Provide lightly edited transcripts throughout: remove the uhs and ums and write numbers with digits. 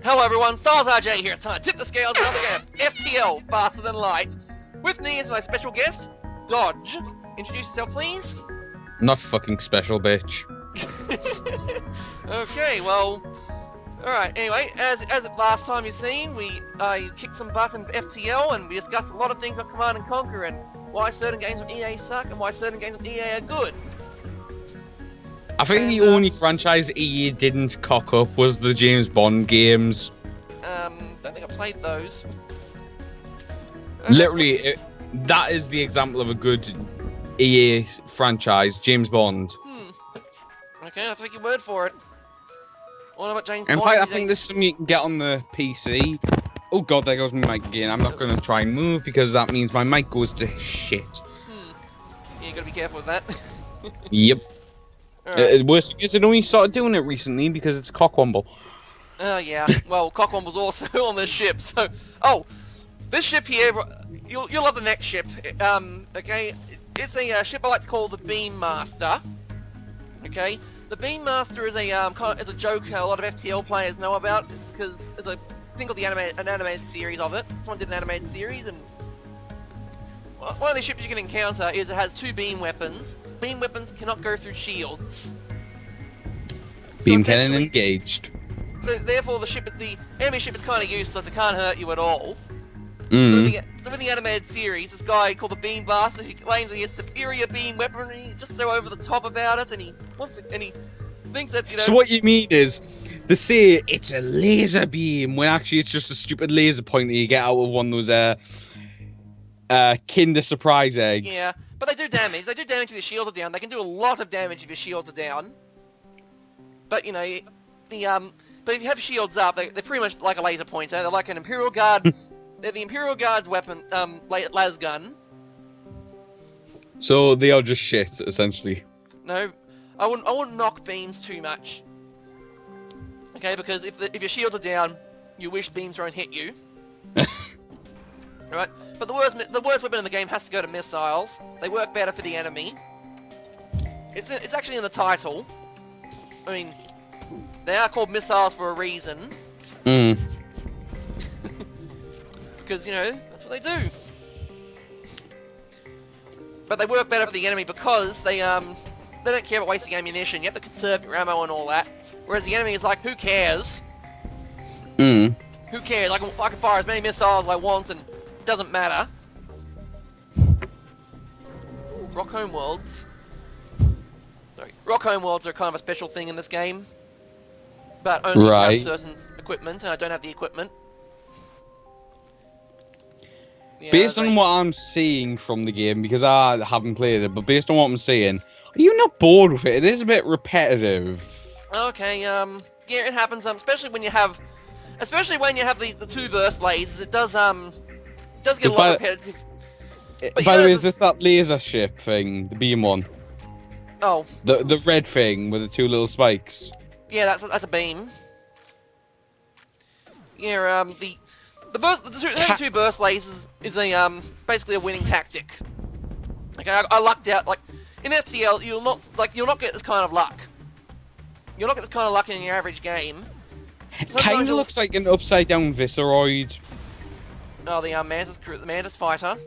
Hello everyone, Stars RJ here. It's time to tip the scales and game FTL, faster than light. With me is my special guest, Dodge. Introduce yourself, please. Not fucking special, bitch. Okay, well, alright, anyway, as last time you've seen, we kicked some butt in FTL and we discussed a lot of things on Command and Conquer and why certain games of EA suck and why certain games of EA are good. I think the only franchise EA didn't cock up was the James Bond games. Don't think I played those. Literally, that is the example of a good EA franchise, James Bond. Okay, I'll take your word for it. What about James In Bond? fact, I think there's something you can get on the PC. Oh god, there goes my mic again. I'm not going to try and move because that means my mic goes to shit. Yeah, you gotta be careful with that. Yep. Right. Worst thing is, it only started doing it recently because it's cockwomble. Oh yeah, well, Cockwomble was also on this ship, so... Oh! This ship here, you'll love the next ship. Okay? It's a ship I like to call the Beam Master. Okay? The Beam Master is a is a joke a lot of FTL players know about. It's because there's a thing called an animated series of it. Someone did an animated series, and one of the ships you can encounter is it has two beam weapons. Beam weapons cannot go through shields. Beam cannon engaged. So therefore, the enemy ship is kind of useless. It can't hurt you at all. So in the animated series, this guy called the Beam Blaster, who claims he has superior beam weaponry, he's just so over the top about it, and he thinks that, you know... So what you mean is, they say it's a laser beam, when actually it's just a stupid laser pointer you get out of one of those, Kinder Surprise eggs. Yeah, but they do damage. They do damage if your shields are down. They can do a lot of damage if your shields are down. But, you know, but if you have shields up, they're pretty much like a laser pointer. They're like an Imperial Guard... They're the Imperial Guard's weapon, las gun. So they are just shit, essentially. No, I wouldn't knock beams too much. Okay, because if your shields are down, you wish beams won't hit you. Alright, but the worst weapon in the game has to go to missiles. They work better for the enemy. It's actually in the title. I mean, they are called missiles for a reason. Because, you know, that's what they do. But they work better for the enemy because they don't care about wasting ammunition. You have to conserve your ammo and all that. Whereas the enemy is like, who cares? Who cares? I can fire as many missiles as I want and it doesn't matter. Rock Home Worlds. Sorry. Rock Home Worlds are kind of a special thing in this game. But only if you have certain equipment, and I don't have the equipment. Yeah, based on what I'm seeing from the game, because I haven't played it, but based on what I'm seeing, are you not bored with it? It is a bit repetitive. Okay, yeah, it happens, especially when you have the two burst lasers, it does get a lot repetitive. By the way, is this that laser ship thing, the beam one? Oh. The red thing with the two little spikes? Yeah, that's a beam. Yeah, the two burst lasers is basically a winning tactic. Okay, I lucked out. Like in FTL, you'll not get this kind of luck. You'll not get this kind of luck in your average game. Kind of looks like an upside down Visceroid. Oh, the Mantis fighter.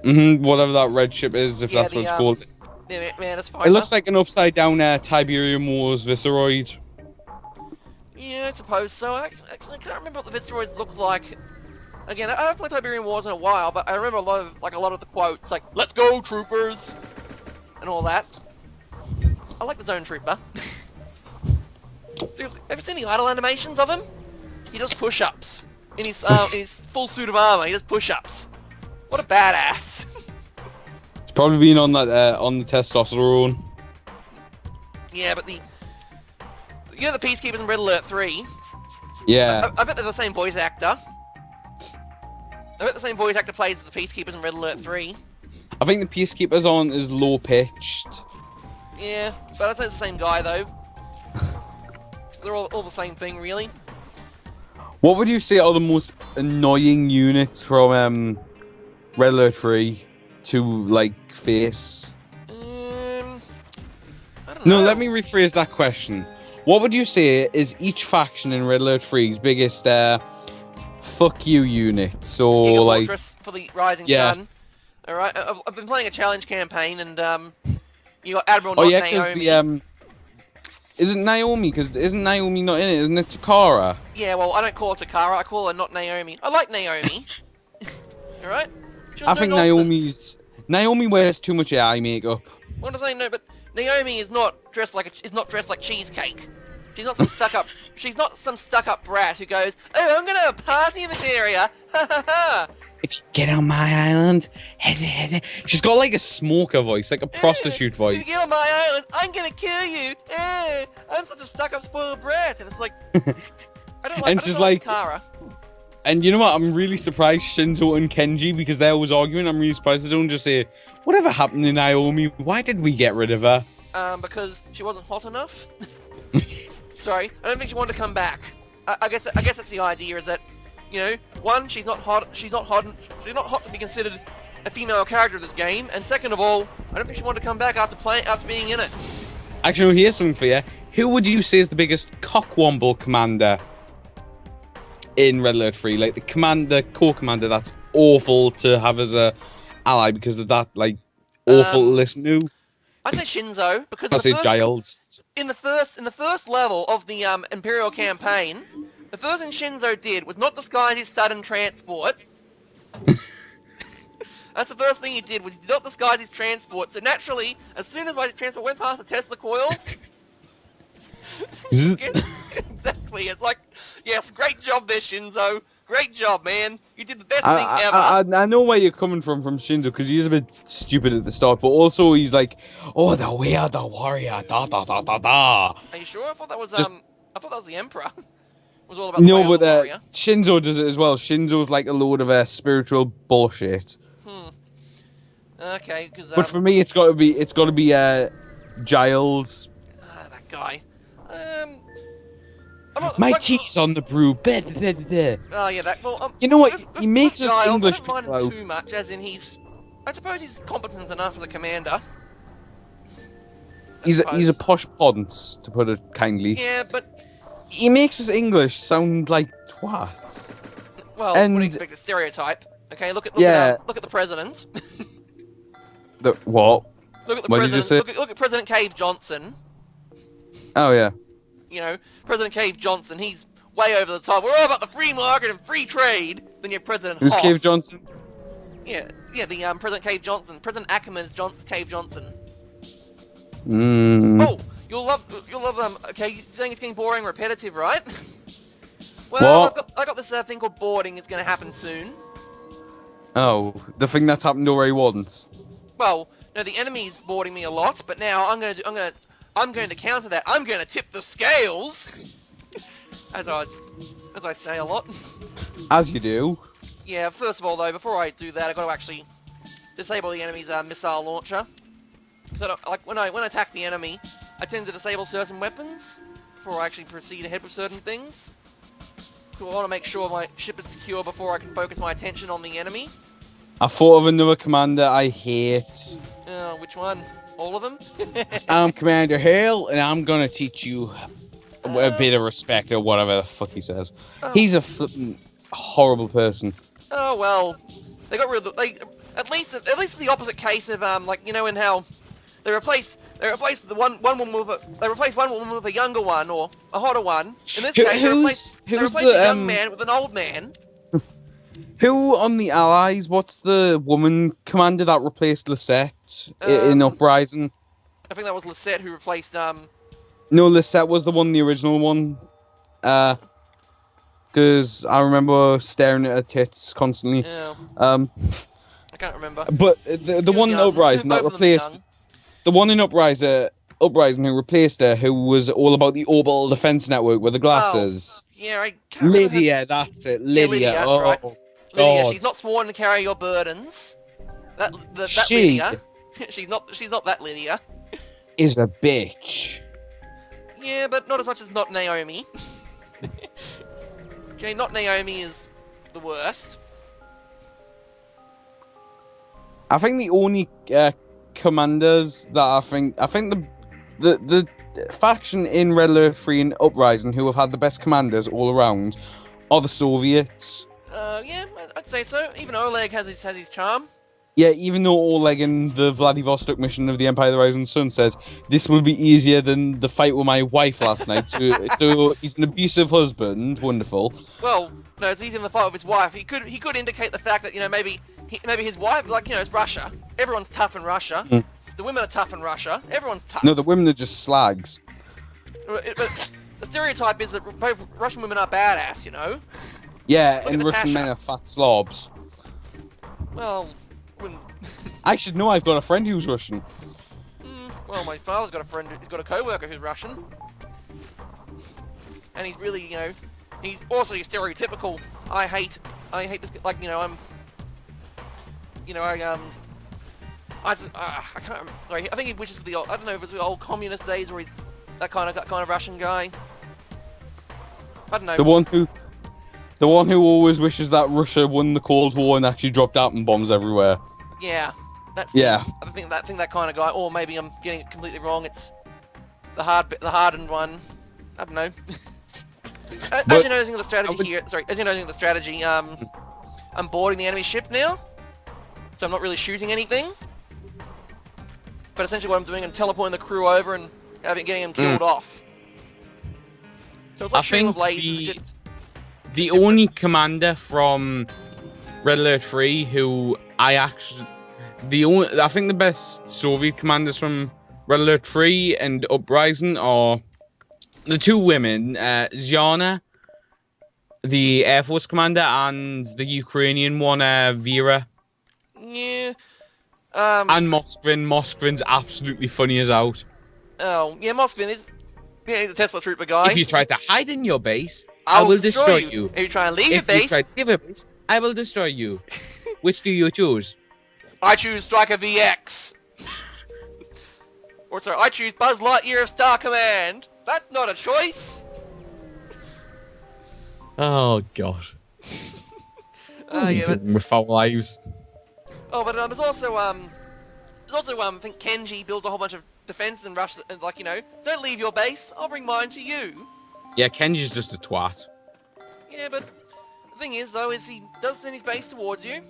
Whatever that red ship is, if that's what it's called. The Mantis fighter. It looks like an upside down Tiberium Wars Visceroid. Yeah, I suppose so. Actually, I can't remember what the Visceroids look like. Again, I haven't played Tiberium Wars in a while, but I remember a lot of the quotes, like "Let's go, troopers," and all that. I like the Zone Trooper. Seriously, have you seen the idle animations of him? He does push-ups in his full suit of armor. He does push-ups. What a badass! It's probably been on that on the testosterone. Yeah, but the Peacekeepers in Red Alert 3. Yeah. I bet they're the same voice actor. I bet the same voice actor plays the Peacekeepers in Red Alert 3. I think the Peacekeepers on is low pitched. Yeah, but I'd say it's the same guy though. They're all the same thing, really. What would you say are the most annoying units from Red Alert 3 to like face? I don't No, know. let me rephrase that question. What would you say is each faction in Red Alert 3's biggest fuck you unit? So Giga like, Fortress for the Rising yeah. Sun. All right, I've been playing a challenge campaign, and you got Admiral, Oh not yeah, because Naomi. the isn't Naomi? Because isn't Naomi not in it? Isn't it Takara? Yeah, well, I don't call her Takara. I call her not Naomi. I like Naomi. All right. She was I no think nonsense. Naomi wears too much eye makeup. What was I saying? No, but Naomi is not dressed like cheesecake. She's not some stuck up. She's not some stuck up brat who goes, "Oh, I'm gonna party in this area." Ha ha ha. If you get on my island, she's got like a smoker voice, like a prostitute If voice. you get on my island, I'm gonna kill you. I'm such a stuck up spoiled brat, and it's like, I don't like. And I she's don't like- Kara. And you know what? I'm really surprised Shinzo and Kenji, because they're always arguing. I'm really surprised they don't just say, "Whatever happened to Naomi? Why did we get rid of her?" Because she wasn't hot enough. Sorry, I don't think she wanted to come back. I guess that's the idea, is that, you know, one, she's not hot to be considered a female character of this game, and second of all, I don't think she wanted to come back after being in it. Actually, here's something for you. Who would you say is the biggest cockwomble commander in Red Alert 3? Like the core commander that's awful to have as a ally because of that, like, awful to listen to. I'd say Shinzo, because I say Giles. in the first level of the Imperial campaign, the first thing Shinzo did was not disguise his sudden transport. That's the first thing he did, was he did not disguise his transport. So naturally, as soon as my transport went past the Tesla coils, exactly, it's like, yes, great job there, Shinzo. Great job, man. You did the best thing ever. I know where you're coming from Shinzo, because he's a bit stupid at the start, but also he's like, "Oh, the weird, the warrior, da da da da da." Are you sure? I thought that was Just- I thought that was the Emperor. It was all about the No, way of but the warrior. Shinzo does it as well. Shinzo's like a load of spiritual bullshit. Okay, because But for me, it's got to be Giles. that guy. I'm not, My like, tea's on the brew. Blah, blah, blah, blah. Oh yeah, that. Well, You know what? with- He makes with us Giles, English I don't mind people him out. too much, as in I suppose he's competent enough as a commander. He's a posh ponce, to put it kindly. Yeah, but He makes us English sound like twats. well, And- what do you expect? A stereotype. Okay, look at the president. The what? Look at the What did you president. just say? Look at President Cave Johnson. Oh yeah. You know, President Cave Johnson. He's way over the top. We're all about the free market and free trade. Then you have President Who's Hoff. Cave Johnson? Yeah, the President Cave Johnson. President Ackerman's Cave Johnson. Mm. Oh, you'll love okay, you're saying it's getting boring and repetitive, right? Well, What? I got this thing called boarding. It's going to happen soon. Oh, the thing that's happened already once. Well, no, the enemy's boarding me a lot, but now I'm going to counter that. I'm going to tip the scales. as I say a lot. As you do. Yeah, first of all though, before I do that, I got to actually disable the enemy's missile launcher. So that, like when I attack the enemy, I tend to disable certain weapons before I actually proceed ahead with certain things. So I want to make sure my ship is secure before I can focus my attention on the enemy. I thought of another commander I hate. Which one? All of them? I'm Commander Hale, and I'm gonna teach you a bit of respect or whatever the fuck he says. He's a flippin' horrible person. Oh well, they got rid of at least in the opposite case of like, you know, in how they replace one woman with a younger one or a hotter one. In this case, they replace a young man with an old man. Who on the Allies? What's the woman commander that replaced Lisette in Uprising? I think that was Lisette who replaced No, Lisette was the one, the original one. Because I remember staring at her tits constantly. Yeah, I can't remember. But the one in Uprising that replaced the one in Uprising who replaced her, who was all about the orbital defense network with the glasses. Oh, yeah, I can't remember Lydia, that's it. Lydia. that's Oh, right. God. Lydia, she's not sworn to carry your burdens. That She- Lydia. she's not that Lydia. Is a bitch. Yeah, but not as much as not Naomi. Okay, not Naomi is the worst. I think the only commanders that I think the faction in Red Alert 3 and Uprising who have had the best commanders all around are the Soviets. Yeah, I'd say so. Even Oleg has his charm. Yeah, even though Oleg in the Vladivostok mission of the Empire of the Rising Sun said this will be easier than the fight with my wife last night, so he's an abusive husband. Wonderful. Well, no, it's easier than the fight with his wife. He could indicate the fact that maybe his wife, like it's Russia. Everyone's tough in Russia. Mm. The women are tough in Russia. Everyone's tough. No, the women are just slags. But the stereotype is that both Russian women are badass. Yeah, Look and at Russian Natasha. men are fat slobs. Well, when. I should know. I've got a friend who's Russian. Well, my father's got a friend. He's got a co-worker who's Russian, and he's really, he's also your stereotypical. I hate this. Like, I can't. Sorry, I think he wishes for the old. I don't know if it's the old communist days or he's that kind of Russian guy. I don't know. The one who always wishes that Russia won the Cold War and actually dropped atom bombs everywhere. Yeah. Yeah. I think that kind of guy. Or maybe I'm getting it completely wrong. It's the hardened one. I don't know. As you know, using the strategy here. Sorry, as you know, using the strategy. I'm boarding the enemy ship now, so I'm not really shooting anything. But essentially, what I'm doing, I'm teleporting the crew over and getting them killed off. So it's like shooting with lasers. The only commander from Red Alert 3 who I think the best Soviet commanders from Red Alert 3 and Uprising are the two women, Zyana, the Air Force commander, and the Ukrainian one, Vera. Yeah. And Moskvin. Moskvin's absolutely funny as out. Oh, yeah, Moskvin is the Tesla Trooper guy. If you try to hide in your base, I will destroy you. If you try and leave your If base... you try to leave your base, I will destroy you. Which do you choose? I choose Striker VX. Or sorry, I choose Buzz Lightyear of Star Command. That's not a choice. Oh, God. Yeah, but... With our lives. Oh, but there's also I think Kenji builds a whole bunch of defenses in Russia, and don't leave your base, I'll bring mine to you. Yeah, Kenji's just a twat. Yeah, but the thing is, though, is he does send his base towards you,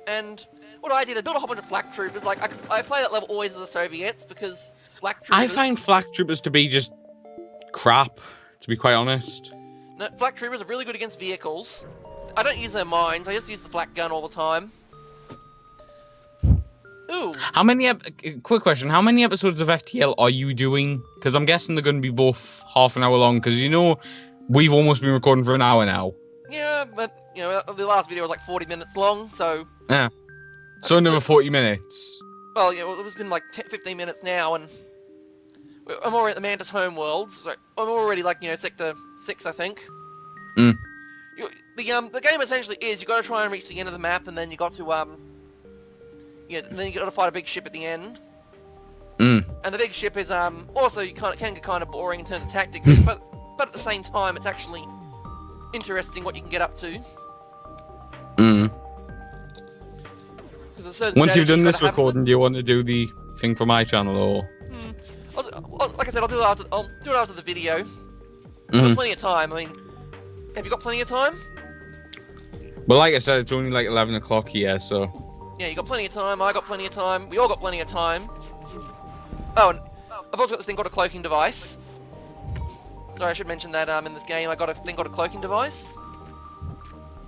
and what I did, I built a whole bunch of flak troopers. Like, I play that level always as the Soviets, because flak troopers... I find flak troopers to be just crap, to be quite honest. No, flak troopers are really good against vehicles. I don't use their mines, I just use the flak gun all the time. Ooh. Quick question, how many episodes of FTL are you doing? Because I'm guessing they're going to be both half an hour long, because we've almost been recording for an hour now. Yeah, but, the last video was like 40 minutes long, so... Yeah. So another 40 minutes. Well, it's been like 15 minutes now, and... I'm already at the Mantis homeworld, so I'm already Sector 6, I think. Mm. The game essentially is, you got to try and reach the end of the map, and then you got to, and then you got to fight a big ship at the end. Mm. And the big ship is, also can get kind of boring in terms of tactics, but at the same time, it's actually interesting what you can get up to. Mm. Once you've done this recording, do you want to do the thing for my channel, or...? Like I said, I'll do it after the video. Mm-hmm. I've got plenty of time. I mean, have you got plenty of time? Well, like I said, it's only like 11 o'clock here, so... Yeah, you got plenty of time, I got plenty of time, we all got plenty of time. Oh, and I've also got this thing called a cloaking device. Sorry, I should mention that in this game I got a thing called a cloaking device.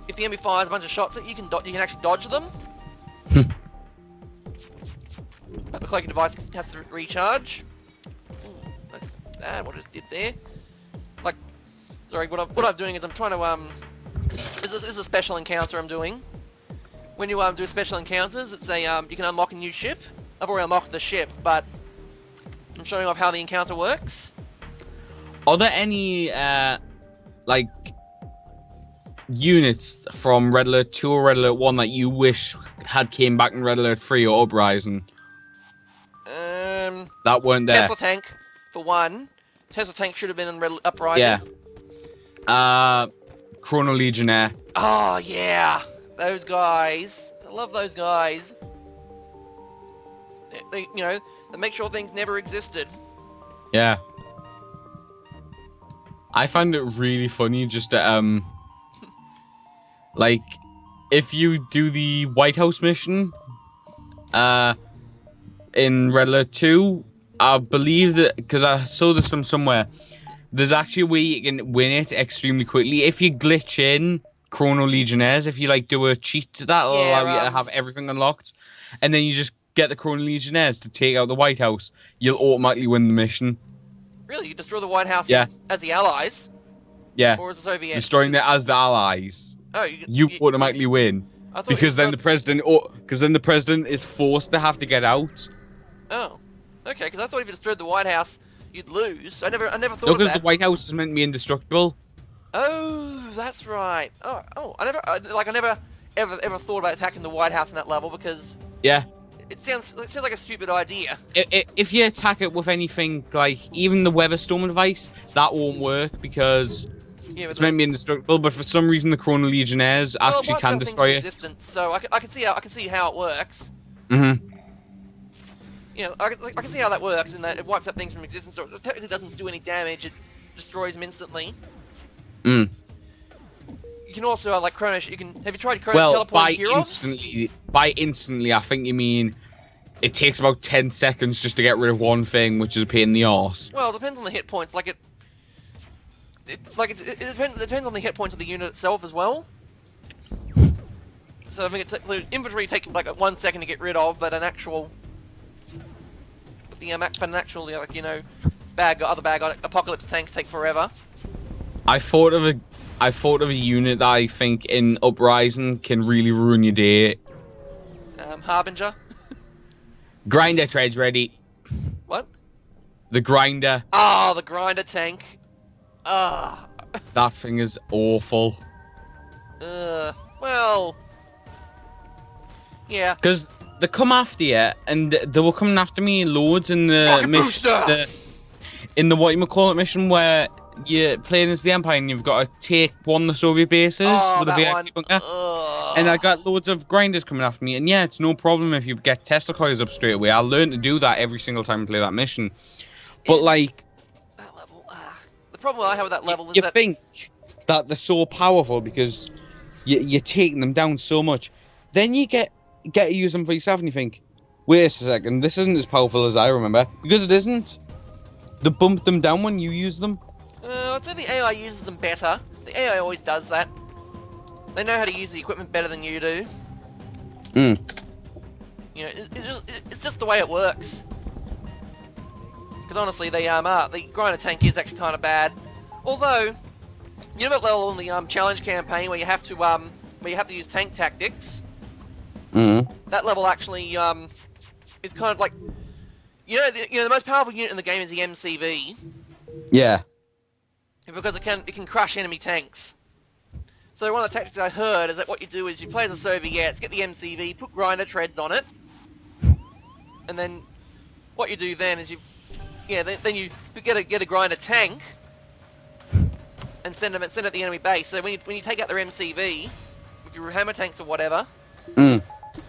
If the enemy fires a bunch of shots at you, you can actually dodge them. But the cloaking device has to recharge. Ooh, that's bad what I just did there. Like, sorry, what I'm doing is I'm trying to this is a special encounter I'm doing. When you do special encounters, it's a you can unlock a new ship. I've already unlocked the ship, but I'm showing off how the encounter works. Are there any units from Red Alert 2 or Red Alert 1 that you wish had came back in Red Alert 3 or Uprising? That weren't there. Tesla tank, for one. Tesla tank should have been in Red Uprising. Yeah. Chrono Legionnaire. Oh yeah, those guys. I love those guys. They make sure things never existed. Yeah. I find it really funny just to, like, if you do the White House mission, in Red Alert 2, I believe that, because I saw this from somewhere, there's actually a way you can win it extremely quickly. If you glitch in Chrono Legionnaires, if you, like, do a cheat, that'll allow you to have everything unlocked, and then you just get the Chrono Legionnaires to take out the White House, you'll automatically win the mission. Really? You destroy the White House as the Allies? Yeah. Or as the Soviets? Destroying it as the Allies. Oh, you automatically win. Because then the president is forced to have to get out. Oh. Okay, because I thought if you destroyed the White House, you'd lose. I never thought of that. No, because the White House is meant to be indestructible. Oh, that's right. Oh, I never ever thought about attacking the White House in that level because yeah, it sounds like a stupid idea. If you attack it with anything like even the Weatherstorm device, that won't work because it's meant to be indestructible. But for some reason, the Chrono Legionnaires actually can destroy it. So I can see how it works. Mm-hmm. You know, I can see how that works, and that it wipes out things from existence. So it technically doesn't do any damage; it destroys them instantly. Mm. You can also like Chrono. Have you tried Chrono teleporting heroes? By instantly, I think you mean it takes about 10 seconds just to get rid of one thing, which is a pain in the arse. Well, it depends on the hit points. It depends on the hit points of the unit itself as well. So I think inventory takes like 1 second to get rid of, but an actual other bad guy, apocalypse tanks take forever. I thought of a unit that I think in Uprising can really ruin your day. Harbinger. Grinder treads ready. What? The grinder. Oh, the grinder tank. That thing is awful. Well, yeah. Because they come after you, and they were coming after me loads in the mission. In the what-you-call-it mission where you're playing as the Empire and you've got to take one of the Soviet bases with a VIP bunker. And I got loads of grinders coming after me. And yeah, it's no problem if you get Tesla coils up straight away. I'll learn to do that every single time I play that mission. But like... that level, the problem I have with that level is you think that they're so powerful because you're taking them down so much. Then you get to use them for yourself and you think, wait a second, this isn't as powerful as I remember. Because it isn't. They bump them down when you use them. I'd say the AI uses them better. The AI always does that. They know how to use the equipment better than you do. You know, it's just the way it works. Because honestly, the grinder tank is actually kind of bad. Although, you know that level in the challenge campaign where you have to use tank tactics. That level actually is kind of like, the most powerful unit in the game is the MCV. Yeah. Because it can crush enemy tanks. So one of the tactics I heard is that what you do is you play the Soviets, get the MCV, put grinder treads on it, and then what you do then is you get a grinder tank and send it at the enemy base. So when you take out their MCV with your hammer tanks or whatever, you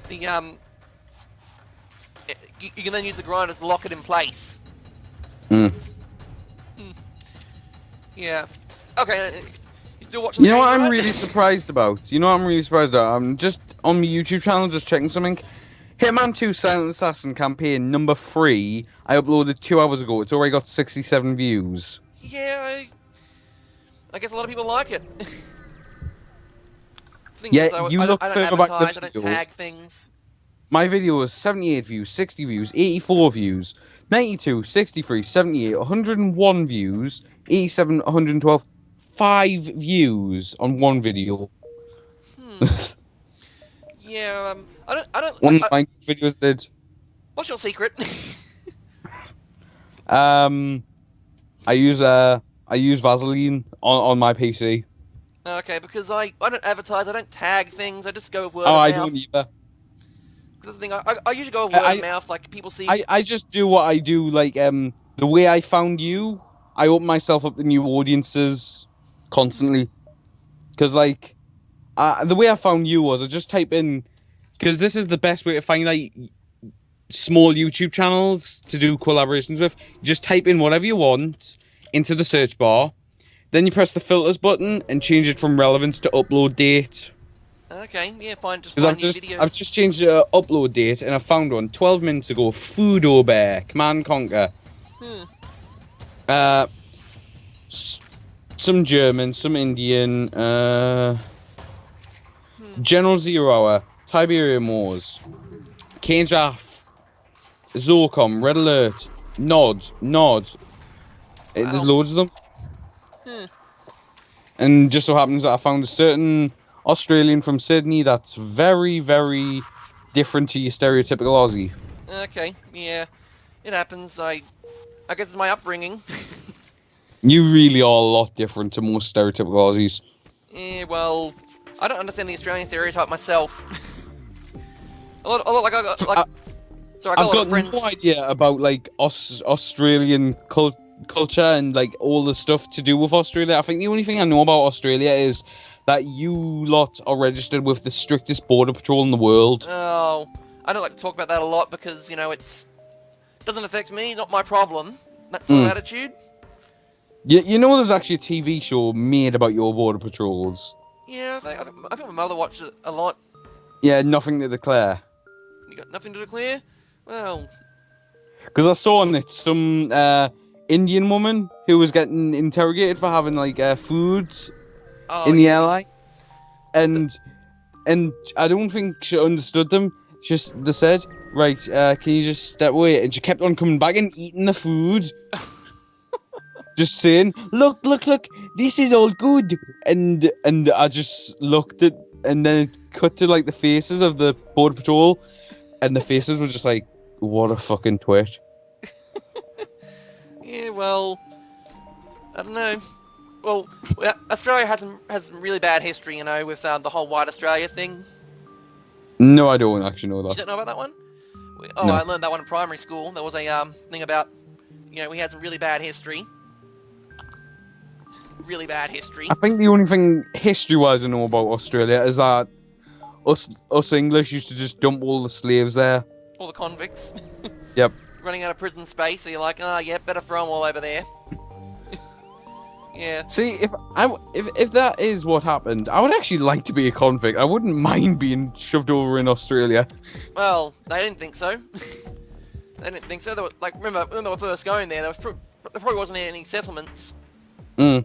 can then use the grinders to lock it in place. Yeah. Okay. You still watching? You know what I'm really surprised about? I'm just on my YouTube channel, just checking something. Hitman 2 Silent Assassin campaign number 3. I uploaded 2 hours ago. It's already got 67 views. Yeah. I guess a lot of people like it. You look further back the videos. I don't tag things. My video was 78 views, 60 views, 84 views, 92, 63, 78, 101 views, 87, 112, 5 views on one video. Yeah, I don't. One of my videos did. What's your secret? I use Vaseline on my PC. Okay, because I don't advertise, I don't tag things, I just go with word of mouth. I don't either. That's the thing, I usually go with word of mouth, like people see... I just do what I do, like, the way I found you, I open myself up to new audiences constantly. Because, like, the way I found you was I just type in... Because this is the best way to find, like, small YouTube channels to do collaborations with. You just type in whatever you want into the search bar. Then you press the filters button and change it from relevance to upload date. Okay, yeah, fine. Just Because find new videos. I've just changed the upload date and I found one 12 minutes ago. Fudo Bear, Command Conquer. Some German, some Indian. General 0 Hour, Tiberia Moors, Kane's Wrath, Zocom, Red Alert, Nod. There's loads of them. And just so happens that I found a certain Australian from Sydney that's very, very different to your stereotypical Aussie. Okay, yeah, it happens. I guess it's my upbringing. You really are a lot different to most stereotypical Aussies. Yeah, well, I don't understand the Australian stereotype myself. I've got no idea about like Australian culture and like all the stuff to do with Australia. I think the only thing I know about Australia is that you lot are registered with the strictest border patrol in the world. Oh, I don't like to talk about that a lot because, you know, it doesn't affect me, not my problem. That sort of attitude. You know there's actually a TV show made about your border patrols. Yeah, I think my mother watched it a lot. Yeah, Nothing to Declare. You got nothing to declare? Well... Because I saw on it some Indian woman who was getting interrogated for having like food in the airline. And I don't think she understood them. They said, right, can you just step away? And she kept on coming back and eating the food. Just saying, look, this is all good. And I just looked at, and then it cut to like the faces of the border patrol, and the faces were just like, what a fucking twit. Yeah, well, I don't know. Well, Australia has some really bad history, you know, with the whole White Australia thing. No, I don't actually know that. You don't know about that one? Oh, No. I learned that one in primary school. There was a thing about, you know, we had some really bad history. Really bad history. I think the only thing history-wise I know about Australia is that us English used to just dump all the slaves there. All the convicts. Yep. Running out of prison space, so you're like, oh yeah, better throw them all over there. Yeah. See, if that is what happened, I would actually like to be a convict. I wouldn't mind being shoved over in Australia. Well, they didn't think so. They didn't think so. They were, like, remember when they were first going there, there probably wasn't any settlements. You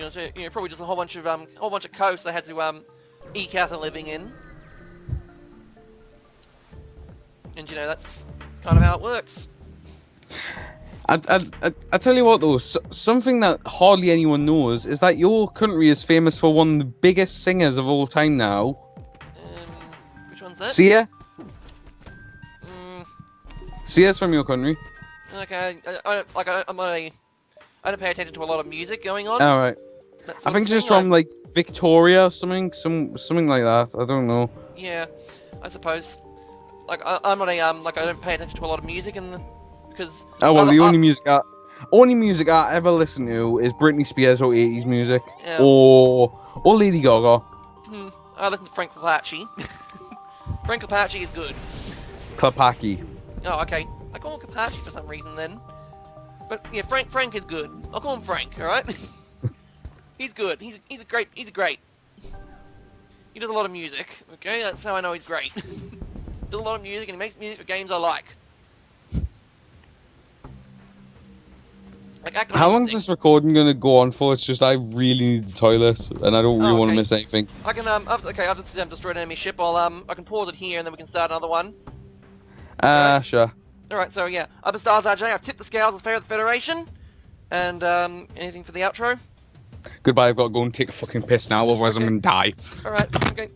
know, so, you know, probably just a whole bunch of coast they had to eke out a living in. And you know, that's kind of how it works. I tell you what though, something that hardly anyone knows is that your country is famous for one of the biggest singers of all time now. Which one's that? Sia? Sia's from your country. Okay, I don't pay attention to a lot of music going on. Alright. I think she's from like Victoria or something like that. I don't know. Yeah, I suppose. Like I'm not a like I don't pay attention to a lot of music because. Oh well, the only music I ever listen to is Britney Spears or 80s music, yeah. or Lady Gaga. I listen to Frank Capacci. Frank Capacci is good. Klapaki. Oh, okay. I call him Capacci for some reason then. But yeah, Frank is good. I'll call him Frank. All right. He's good. He's great. He does a lot of music. Okay, that's how I know he's great. Does a lot of music and he makes music for games I like. How long's this recording gonna go on for? It's just I really need the toilet and I don't really want to miss anything. I can after destroyed an enemy ship, I can pause it here and then we can start another one. Sure. Alright, so yeah, Upper Stars RJ, I've tipped the scales of the Federation. And anything for the outro? Goodbye, I've got to go and take a fucking piss now, otherwise I'm gonna die. Alright, okay.